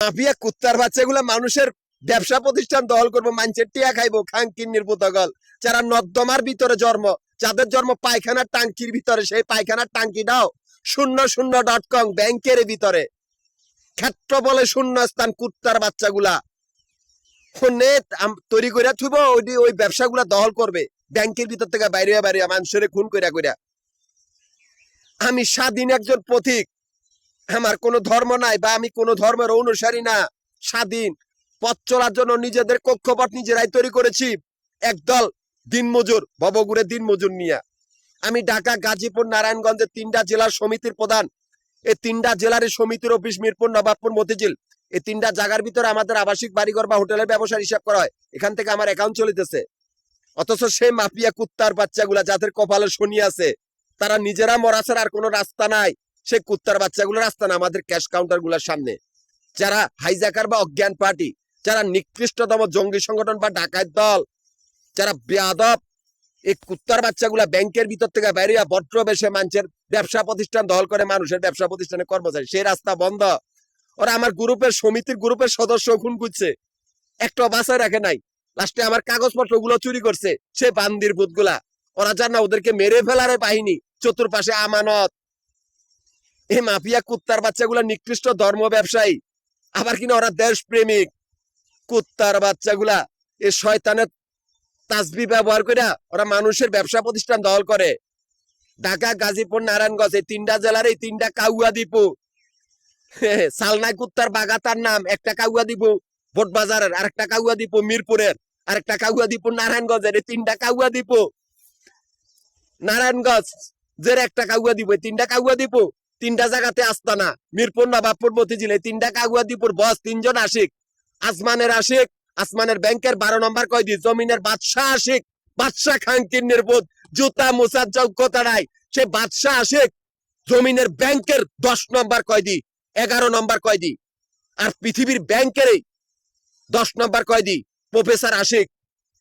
Mafia কুত্তার বাচ্চাগুলা মানুষের ব্যবসা প্রতিষ্ঠান দখল করবো, মানুষের টিয়া খাইবো, খাঙ্কিন্নির পুতগল যারা নর্দমার ভিতরে জন্ম, যাদের জন্ম পায়খানার টাঙ্কির ভিতরে, সেই পায়খানার টাঙ্কিটাও 00.com ব্যাংকের ভিতরে, ক্ষেত্র বলে শূন্যস্থান। কুত্তার বাচ্চাগুলা তৈরি করে থুব, ওই ব্যবসাগুলা দখল করবে ব্যাংকের ভিতর থেকে বাইরে বাইরে মানুষের খুন কইরা কইরা। আমি স্বাধীন একজন পথিক, আমার কোনো ধর্ম নাই বা আমি কোনো ধর্মের অনুসারী না। স্বাধীন পথ চলার জন্য নিজেদের কক্ষপথ নিজেরাই তৈরি করেছি। একদল দিনমজুর, ভবগুড়ে দিনমজুর নিয়ে আমি ঢাকা, গাজীপুর, নারায়ণগঞ্জের 3টা জেলার সমিতির প্রধান। এই 3টা জেলার সমিতির অফিস মিরপুর, নবাবপুর, মতিঝিল, এই 3টা জায়গার ভিতরে আমাদের আবাসিক বাড়িঘর বা হোটেলের ব্যবসার হিসাব করা হয়। এখান থেকে আমার অ্যাকাউন্ট চলিতেছে। অথচ সেই মাফিয়া কুত্তার বাচ্চাগুলা যাদের কপালে শনি আছে, তারা নিজেরা মরাছের আর কোনো রাস্তা নাই। সেই কুত্তার বাচ্চাগুলো রাস্তা না আমাদের ক্যাশ কাউন্টার গুলার সামনে। যারা হাইজাকার বা অজ্ঞান পার্টি, যারা নিকৃষ্টতম জঙ্গি সংগঠন বা ডাকাত দল, যারা বেয়াদব, এই কুত্তার বাচ্চাগুলা ব্যাংকের ভিতর থেকে বাইরে ভদ্র বেশে মানুষের ব্যবসা প্রতিষ্ঠান দখল করে, মানুষের ব্যবসা প্রতিষ্ঠানে কর্মচারী, সেই রাস্তা বন্ধ। ওরা আমার গ্রুপের সমিতির গ্রুপের সদস্য খুন করছে, একটা বাসায় রাখে নাই। লাস্টে আমার কাগজপত্র গুলো চুরি করছে সে বান্দির ভূতগুলা। ওরা জানা ওদেরকে মেরে ফেলারে বাহিনী, চতুর্পাশে আমানত। এই মাফিয়া কুত্তার বাচ্চাগুলা নিকৃষ্ট ধর্ম ব্যবসায়ী, আবার কিনা ওরা দেশ প্রেমিক। কুত্তার বাচ্চাগুলা এই শয়তানের তাসবি ব্যবহার করে ওরা মানুষের ব্যবসা প্রতিষ্ঠান দখল করে। ঢাকা, গাজীপুর, নারায়ণগঞ্জ, এই 3টা জেলার এই 3টা কাউয়া দ্বীপ। সালনাই কুত্তার বাগাতার নাম, একটা কাউয়া দ্বীপ ভোট বাজারের, আরেকটা কাউয়া দ্বীপ মিরপুরের, আরেকটা কাউয়া দ্বীপ নারায়ণগঞ্জের। এই 3টা কাউয়া দ্বীপ, নারায়ণগঞ্জ যের একটা কাউয়া দ্বীপ, 3টা কাউয়া দ্বীপ 3টা জায়গাতে আস্তানা, মিরপুর, নবাবপুর, মতিঝিল, এই 3টা কাউয়া দ্বীপুর বস 3জন আশিক। আসমানের আশিক, আসমানের ব্যাংকের 12 নম্বর কয়দি, জমিনের বাদশাহ আশিক, বাদশাহ খানকিন্নির বোধ, জুতা মুসার যোগ্যতা নাই। সে বাদশাহ আশিক জমিনের ব্যাংকের 10 নম্বর কয়দি, 11 নম্বর কয়দি। আর পৃথিবীর ব্যাংকের 10 নম্বর কয়দি প্রফেসর আশিক,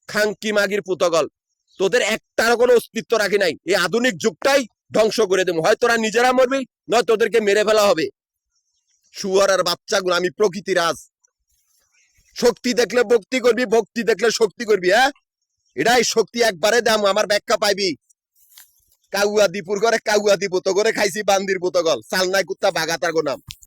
খাঙ্কি মাগির পুতগল। তোদের একটারও কোনো অস্তিত্ব রাখি নাই। এই আধুনিক যুগটাই ধ্বংস করে দেবো, হয় তোরা নিজেরা মরবি, নয় তোদেরকে মেরে ফেলা হবে। শুয়ারের বাচ্চাগুলো, আমি প্রকৃতি রাজ। শক্তি দেখলে ভক্তি করবি, ভক্তি দেখলে শক্তি করবি। হ্যাঁ, এটাই শক্তি, একবারে দাম আমার ব্যাখ্যা পাইবি। কাউয়া দীপুর করে কাউয়া দিব তো করে খাইছি বান্দির পুতগল, সালনাই কুত্তা বাগাতার গো নাম।